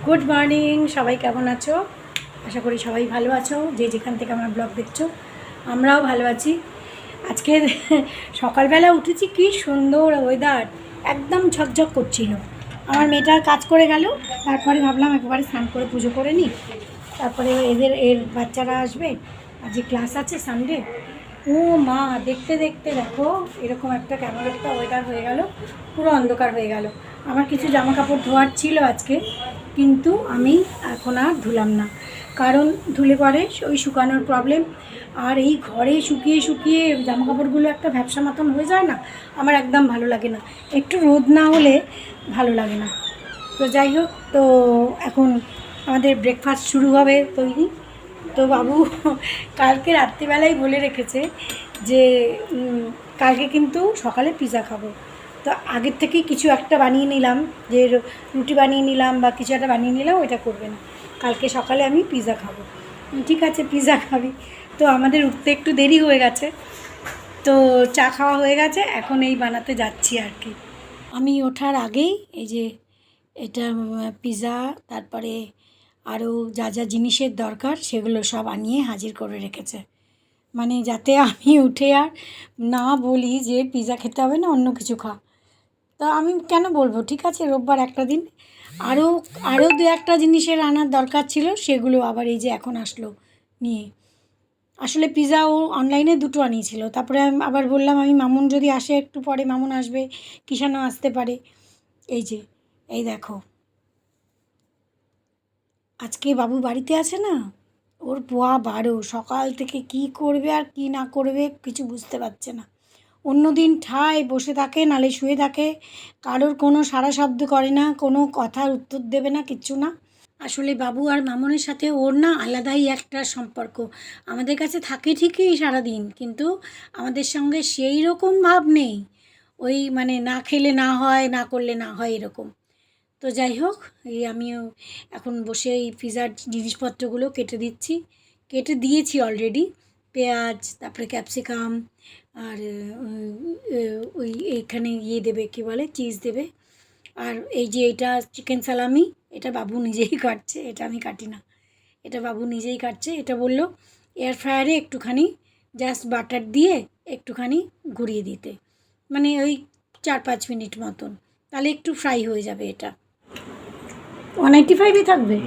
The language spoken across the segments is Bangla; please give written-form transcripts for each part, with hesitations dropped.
গুড মর্নিং, সবাই কেমন আছো? আশা করি সবাই ভালো আছো, যে যেখান থেকে আমার ব্লগ দেখছো। আমরাও ভালো আছি। আজকে সকালবেলা উঠেছি, কি সুন্দর ওয়েদার, একদম ঝকঝক করছিল। আমার মেয়েটা কাজ করে গেল, তারপরে ভাবলাম একবারে স্নান করে পুজো করে নিই, তারপরে এর বাচ্চারা আসবে, আজকে ক্লাস আছে সানডে। ও মা, দেখতে দেখতে দেখো এরকম একটা কেমন একটা ওয়েদার হয়ে গেল, পুরো অন্ধকার হয়ে গেল। আমার কিছু জামা কাপড় ধোয়ার ছিল আজকে, কিন্তু আমি এখন আর ধুলাম না, কারণ ধুলে পরে ওই শুকানোর প্রবলেম। আর এই ঘরে শুকিয়ে শুকিয়ে জামা কাপড়গুলো একটা ভ্যাপসা মতন হয়ে যায় না, আমার একদম ভালো লাগে না, একটু রোদ না হলে ভালো লাগে না। তো যাই হোক, তো এখন আমাদের ব্রেকফাস্ট শুরু হবে তৈরি। তো বাবু কালকে রাত্রিবেলাই বলে রেখেছে যে কালকে কিন্তু সকালে পিৎজা খাবো। তো আগের থেকেই কিছু একটা বানিয়ে নিলাম, যে রুটি বানিয়ে নিলাম বা কিছু একটা বানিয়ে নিলাম, ওইটা করবে না, কালকে সকালে আমি পিৎজা খাবো। ঠিক আছে, পিৎজা খাবি। তো আমাদের উঠতে একটু দেরি হয়ে গেছে, তো চা খাওয়া হয়ে গেছে, এখন এই বানাতে যাচ্ছি আর কি। আমি ওঠার আগেই এই যে এটা পিৎজা, তারপরে আরও যা যা জিনিসের দরকার সেগুলো সব আনিয়ে হাজির করে রেখেছে, মানে যাতে আমি উঠে আর না বলি যে পিৎজা খেতে হবে না, অন্য কিছু খা। তা আমি কেন বলবো, ঠিক আছে, রোববার একটা দিন। আরও আরও দু একটা জিনিসের আনার দরকার ছিল, সেগুলো আবার এই যে এখন আসলো নিয়ে। আসলে পিৎজা ও অনলাইনে দুটো আনিয়েছিল, তারপরে আমি আবার বললাম আমি মামুন যদি আসে একটু পরে, মামুন আসবে, কিষানও আসতে পারে। এই যে, এই দেখো, আজকে বাবু বাড়িতে আছে না, ওর পোয়া 12, সকাল থেকে কি করবে আর কি না করবে কিছু বুঝতে পারছে না। অন্য দিন ঠায় বসে থাকে, নালে শুয়ে থাকে, কারোর কোনো সাড়া শব্দ করে না, কোনো কথার উত্তর দেবে না, কিচ্ছু না। আসলে বাবু আর মামনের সাথে ওর না আলাদাই একটা সম্পর্ক। আমাদের কাছে থাকে ঠিকই সারাদিন, কিন্তু আমাদের সঙ্গে সেই রকম ভাব নেই। ওই মানে না খেলে না হয়, না করলে না হয়, এরকম। তো যাই হোক, এই আমিও এখন বসে এই পিৎজার জিনিসপত্রগুলো কেটে দিচ্ছি, কেটে দিয়েছি অলরেডি। পেঁয়াজ, তারপরে ক্যাপসিকাম, আর ওই এইখানে ইয়ে দেবে, কী বলে, চিজ দেবে। আর এই যে এটা চিকেন সালামি, এটা বাবু নিজেই কাটছে, এটা আমি কাটি না, এটা বাবু নিজেই কাটছে। এটা বললো এয়ার ফ্রায়ারে একটুখানি জাস্ট বাটার দিয়ে একটুখানি ঘুরিয়ে দিতে, মানে ওই 4-5 মিনিট মতন, তাহলে একটু ফ্রাই হয়ে যাবে। এটা 185 থাকবে।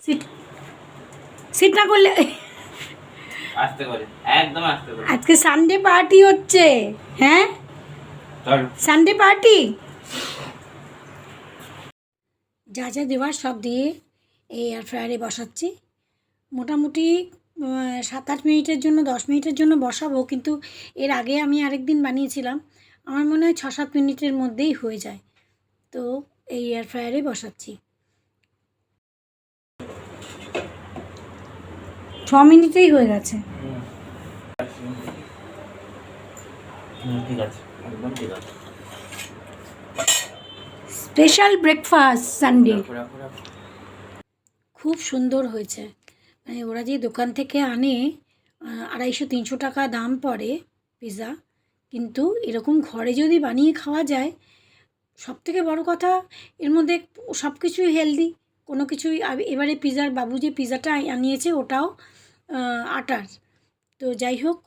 সিট সিট না করলে আস্তে করে, একদম আস্তে করে। আজকে সানডে পার্টি হচ্ছে। হ্যাঁ, চল। Sunday party. যা যা দেওয়ার সব দিয়ে এই এয়ার ফ্রায়ারে বসাচ্ছি। মোটামুটি 7-8 মিনিটের জন্য, 10 মিনিটের জন্য বসাবো, কিন্তু এর আগে আমি আরেকদিন বানিয়েছিলাম, আমার মনে হয় 6-7 মিনিটের মধ্যেই হয়ে যায়। তো এই এয়ার ফ্রায়ারে বসাচ্ছি। 6 মিনিটেই হয়ে গেছে। ঠিক আছে, একদম ঠিক আছে। স্পেশাল ব্রেকফাস্ট সানডে, রাখো, রাখো, রাখো। খুব সুন্দর হয়েছে। মানে ওরা যে দোকান থেকে আনে 250-300 টাকা দাম পড়ে পিৎজা, কিন্তু এরকম ঘরে যদি বানিয়ে খাওয়া যায়, সবথেকে বড় কথা এর মধ্যে সব কিছুই হেলদি, কোনো কিছুই। এবারে পিৎজার বাবু যে পিৎজাটা আনিয়েছে ওটাও আটার। তো যাই হোক,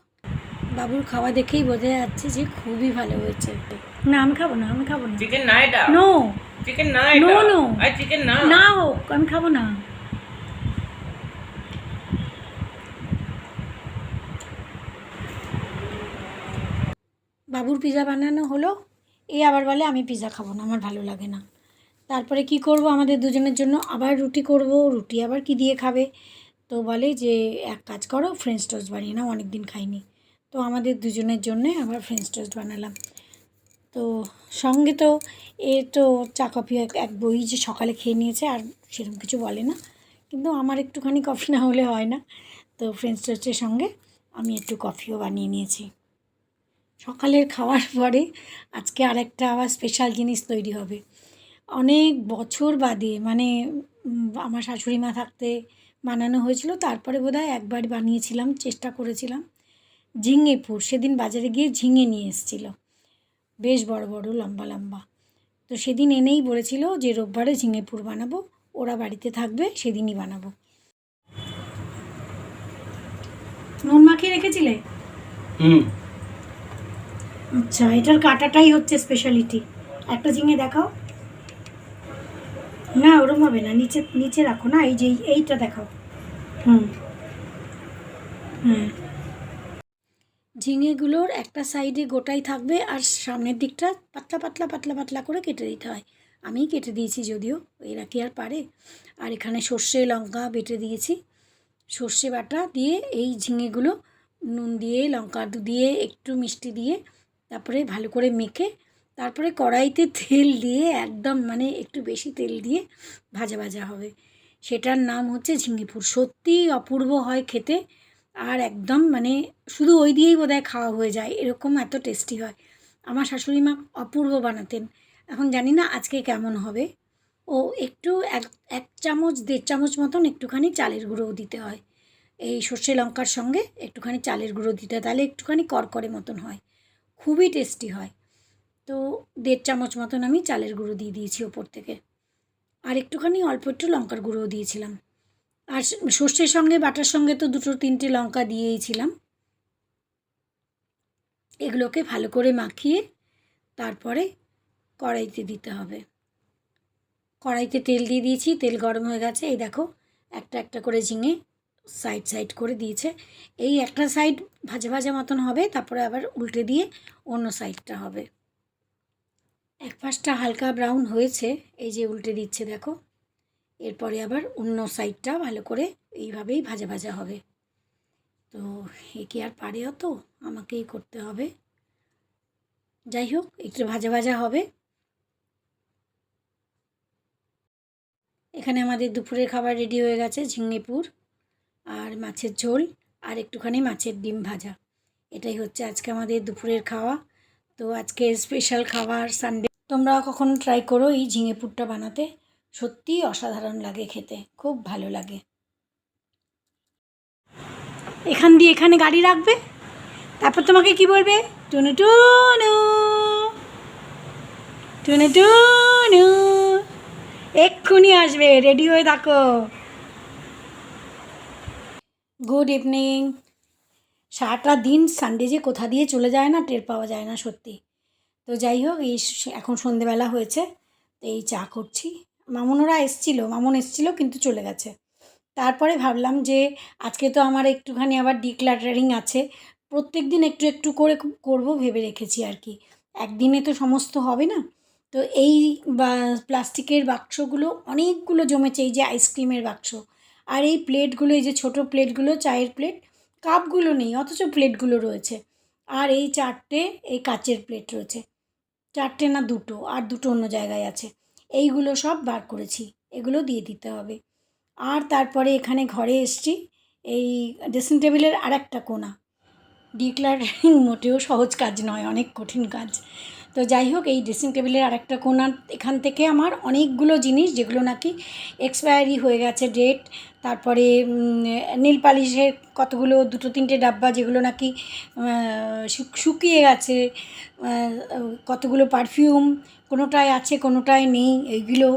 বাবুর খাওয়া দেখেই বোঝা যাচ্ছে যে খুবই ভালো হয়েছে। না, আমি খাবো না, আমি খাবো না। চিকেন না এটা? নো, চিকেন না নো, এটা? নো, আই চিকেন না। না হোক, আমি খাবো না। বাবুর পিৎজা বানানো হলো। এই আবার বলে আমি পিৎজা খাবো না, আমার ভালো লাগে না। তারপরে কি করব, আমাদের দুজনের জন্য আবার রুটি করব। রুটি আবার কি দিয়ে খাবে? তো বলে যে এক কাজ করো, ফ্রেঞ্চ টোস্ট বানিয়ে নাও, অনেক দিন খাইনি। তো আমাদের দুজনের জন্যে আবার ফ্রেঞ্চ টোস্ট বানালাম। তো সঙ্গে তো তো চা কফি এক বই যে সকালে খেয়ে নিয়েছে, আর সেরকম কিছু বলে না। কিন্তু আমার একটুখানি কফি না হলে হয় না। তো ফ্রেঞ্চ টোস্টের সঙ্গে আমি একটু কফিও বানিয়ে নিয়েছি। সকালের খাওয়ার পরে আজকে আরেকটা আবার স্পেশাল জিনিস তৈরি হবে। অনেক বছর বাদে, মানে আমার শাশুড়ি মা থাকতে বানানো হয়েছিল, তারপরে বোধহয় একবার বানিয়েছিলাম, চেষ্টা করেছিলাম। ঝিঙে পুর, সেদিন বাজারে গিয়ে ঝিঙে নিয়ে এসেছিল, বেশ বড় বড় লম্বা লম্বা। তো সেদিন এনেই বলেছিল যে রোববারে ঝিঙে পুর বানাবো, ওরা বাড়িতে থাকবে, সেদিনই বানাবো। নুন মাখিয়ে রেখেছিলে? আচ্ছা, এটার কাটাটাই হচ্ছে স্পেশালিটি। একটা ঝিঙে দেখাও। না, ওরম হবে না, নিচে নিচে রাখো না, এই যে এইটা দেখাও। হ্যাঁ, ঝিঙেগুলোর একটা সাইডে গোটাই থাকবে, আর সামনের দিকটা পাতলা পাতলা পাতলা পাতলা করে কেটে দিতে হয়। আমিই কেটে দিয়েছি, যদিও এরা কি আর পারে। আর এখানে সর্ষে লঙ্কা বেটে দিয়েছি, সর্ষে বাটা দিয়ে এই ঝিঙেগুলো নুন দিয়ে লঙ্কা দিয়ে একটু মিষ্টি দিয়ে তারপরে ভালো করে মেখে, তারপরে কড়াইতে তেল দিয়ে একদম মানে একটু বেশি তেল দিয়ে ভাজা ভাজা হবে। সেটার নাম হচ্ছে ঝিঙেপুর। সত্যিই অপূর্ব হয় খেতে, আর একদম মানে শুধু ওই দিয়েই বোধহয় খাওয়া হয়ে যায়, এরকম এত টেস্টি হয়। আমার শাশুড়ি মা অপূর্ব বানাতেন। এখন জানি না আজকে কেমন হবে। ও একটু এক এক চামচ 1.5 চামচ মতন একটুখানি চালের গুঁড়োও দিতে হয়। এই সর্ষে লঙ্কার সঙ্গে একটুখানি চালের গুঁড়ো দিতে হয়, তাহলে একটুখানি করকরে মতন হয়, খুবই টেস্টি হয়। তো 1.5 চামচ মতন আমি চালের গুঁড়ো দিয়ে দিয়েছি ওপর থেকে, আর একটুখানি অল্প একটু লঙ্কার গুঁড়োও দিয়েছিলাম। আর সর্ষের সঙ্গে বাটার সঙ্গে তো 2-3টে লঙ্কা দিয়েইছিলাম। এগুলোকে ভালো করে মাখিয়ে তারপরে কড়াইতে দিতে হবে। কড়াইতে তেল দিয়ে দিয়েছি, তেল গরম হয়ে গেছে। এই দেখো, একটা একটা করে ঝিঙে সাইড সাইড করে দিয়েছে। এই একটা সাইড ভাজা ভাজা মতন হবে, তারপরে আবার উল্টে দিয়ে অন্য সাইডটা হবে। এক পাশটা হালকা ব্রাউন হয়েছে, এই যে উল্টে দিচ্ছে দেখো। এরপরে আবার অন্য সাইডটা ভালো করে এইভাবেই ভাজা ভাজা হবে। তো এ কি আর পারে, অত আমাকেই করতে হবে। যাই হোক, একটু ভাজা ভাজা হবে। এখানে আমাদের দুপুরের খাবার রেডি হয়ে গেছে, ঝিঙে পুর আর মাছের ঝোল আর একটুখানি মাছের ডিম ভাজা। এটাই হচ্ছে আজকে আমাদের দুপুরের খাওয়া। তো আজকে স্পেশাল খাবার সানডে। তোমরা কখনো ট্রাই করো এই ঝিঙে পুরটা বানাতে, সত্যিই অসাধারণ লাগে খেতে, খুব ভালো লাগে। এখান দিয়ে এখানে গাড়ি রাখবে, তারপর তোমাকে কি বলবে? টুনু টুনু টুনু টুনু, এক্ষুনি আসবে, রেডি হয়ে থাকো। Good evening. সারাটা দিন সানডে যে কোথা দিয়ে চলে যায় না, টের পাওয়া যায় না সত্যি। তো যাই হোক, এই এখন সন্ধেবেলা হয়েছে, তো এই চা করছি। মামুনরা এসেছিলো, মামুন এসেছিলো কিন্তু চলে গেছে। তারপরে ভাবলাম যে আজকে তো আমার একটুখানি আবার ডিক্লাটারিং আছে, প্রত্যেক দিন একটু একটু করে করবো ভেবে রেখেছি আর কি। একদিনে তো সমস্ত হবে না। তো এই প্লাস্টিকের বাক্সগুলো অনেকগুলো জমেছে, এই যে আইসক্রিমের বাক্স, আর এই প্লেটগুলো, এই যে ছোটো প্লেটগুলো, চায়ের প্লেট, কাপগুলো নেই অথচ প্লেটগুলো রয়েছে। আর এই 4টে এই কাচের প্লেট রয়েছে, 4টে না 2টো, আর 2টো অন্য জায়গায় আছে। এইগুলো সব বার করেছি, এগুলো দিয়ে দিতে হবে। আর তারপরে এখানে ঘরে এসছি, এই ড্রেসিং টেবিলের আর একটা কোণা। ডিক্লাটারিং মোটেও সহজ কাজ নয়, অনেক কঠিন কাজ। তো যাই হোক, এই ড্রেসিং টেবিলের আর একটা কোণা, এখান থেকে আমার অনেকগুলো জিনিস যেগুলো নাকি এক্সপায়ারি হয়ে গেছে ডেট, তারপরে নীল পালিশের কতগুলো 2-3টে ডাব্বা যেগুলো নাকি শুকিয়ে গেছে, কতগুলো পারফিউম, কোনোটায় আছে কোনোটায় নেই এইগুলো।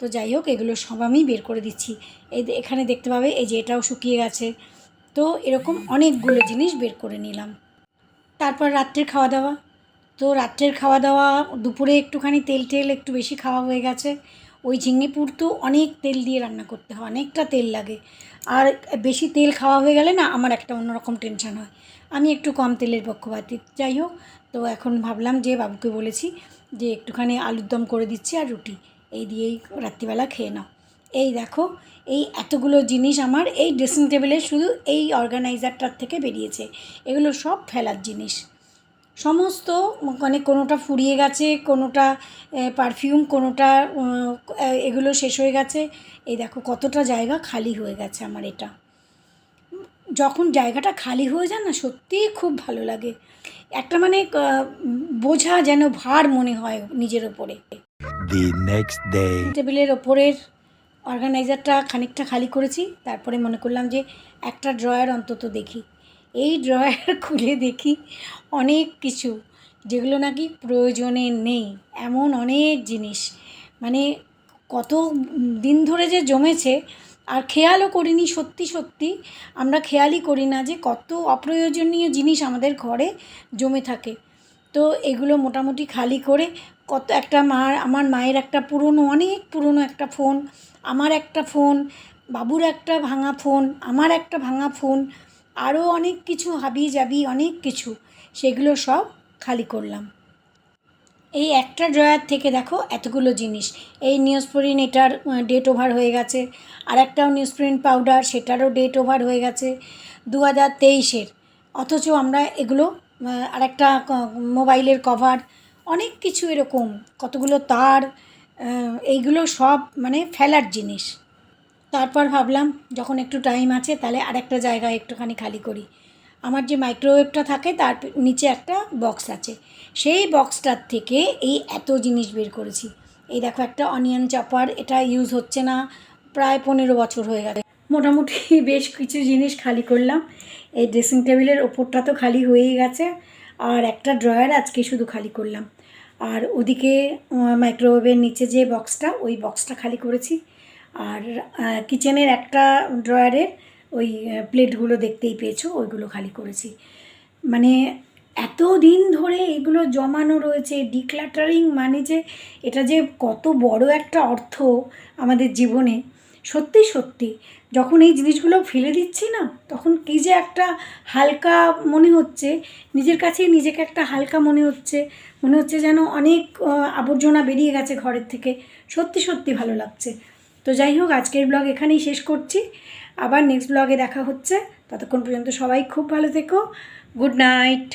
তো যাই হোক, এগুলো সব আমি বের করে দিচ্ছি। এখানে দেখতে পাবে, এই যে এটাও শুকিয়ে গেছে। তো এরকম অনেকগুলো জিনিস বের করে নিলাম। তারপর রাত্রের খাওয়া দাওয়া। তো রাত্রের খাওয়া দাওয়া, দুপুরে একটুখানি তেল একটু বেশি খাওয়া হয়ে গেছে, ওই ঝিঙে পুরতো অনেক তেল দিয়ে রান্না করতে হয়, অনেকটা তেল লাগে। আর বেশি তেল খাওয়া হয়ে গেলে না আমার একটা অন্যরকম টেনশান হয়। আমি একটু কম তেলের পক্ষপাতী। যাই হোক, তো এখন ভাবলাম যে বাবুকে বলেছি যে একটুখানি আলুর দম করে দিচ্ছি আর রুটি, এই দিয়েই রাত্রিবেলা খেয়ে নাও। এই দেখো, এই এতগুলো জিনিস আমার এই ড্রেসিং টেবিলে শুধু এই অর্গানাইজারটার থেকে বেরিয়েছে। এগুলো সব ফেলার জিনিস সমস্ত, মানে কোনোটা ফুরিয়ে গেছে, কোনোটা পারফিউম, কোনোটা এগুলো শেষ হয়ে গেছে। এই দেখো কতটা জায়গা খালি হয়ে গেছে আমার। এটা যখন জায়গাটা খালি হয়ে যায় না, সত্যিই খুব ভালো লাগে। একটা মানে বোঝা যেন ভার মনে হয় নিজের ওপরে। The next day. টেবিলের ওপরের অর্গানাইজারটা খানিকটা খালি করেছি, তারপরে মনে করলাম যে একটা ড্রয়ার অন্তত দেখি। এই ড্রয়ার খুলে দেখি অনেক কিছু যেগুলো নাকি প্রয়োজনে নেই, এমন অনেক জিনিস, মানে কত দিন ধরে যে জমেছে আর খেয়ালও করিনি। সত্যি সত্যি আমরা খেয়ালই করি না যে কত অপ্রয়োজনীয় জিনিস আমাদের ঘরে জমে থাকে। তো এগুলো মোটামুটি খালি করে কত একটা আমার মায়ের একটা পুরনো, অনেক পুরনো একটা ফোন, আমার একটা ফোন, বাবুর একটা ভাঙা ফোন, আমার একটা ভাঙা ফোন, আরও অনেক কিছু হাবি জাবি অনেক কিছু, সেগুলো সব খালি করলাম। এই একটা ড্রয়ার থেকে দেখো এতগুলো জিনিস। এই নিউজপ্রিন, এটার ডেট ওভার হয়ে গেছে। আর একটাও নিউজপ্রিন পাউডার, সেটারও ডেট ওভার হয়ে গেছে 2023-এর। অথচ আমরা এগুলো, আর একটা মোবাইলের কভার, অনেক কিছু এরকম, কতগুলো তার, এইগুলো সব মানে ফেলার জিনিস। তারপর ভাবলাম যখন একটু টাইম আছে তাহলে আরেকটা জায়গায় একটুখানি খালি করি। আমার যে মাইক্রোওয়েভটা থাকে তার নিচে একটা বক্স আছে, সেই বক্সটার থেকে এই এত জিনিস বের করেছি। এই দেখো একটা অনিয়ন চপার, এটা ইউজ হচ্ছে না, প্রায় 15 বছর হয়ে গেছে। মোটামুটি বেশ কিছু জিনিস খালি করলাম। এই ড্রেসিং টেবিলের ওপরটা তো খালি হয়েই গেছে, আর একটা ড্রয়ার আজকে শুধু খালি করলাম। আর ওদিকে মাইক্রোওয়েভের নিচে যে বক্সটা, ওই বক্সটা খালি করেছি। আর কিচেনের একটা ড্রয়ারের ওই প্লেটগুলো দেখতেই পেয়েছো, ওইগুলো খালি করেছি। মানে এত দিন ধরে এগুলো জমানো রয়েছে। ডিক্লাটারিং মানে যে এটা যে কত বড় একটা অর্থ আমাদের জীবনে, সত্যি সত্যি যখন এই জিনিসগুলো ফেলে দিচ্ছি না, তখন কী যে একটা হালকা মনে হচ্ছে, নিজের কাছেই নিজেকে একটা হালকা মনে হচ্ছে যেন অনেক আবর্জনা বেরিয়ে গেছে ঘরের থেকে। সত্যি সত্যি ভালো লাগছে। তো যাই হোক, আজকের ব্লগ এখানেই শেষ করছি। আবার নেক্সট ব্লগে দেখা হচ্ছে। ততক্ষণ পর্যন্ত সবাই খুব ভালো থেকো। Good night.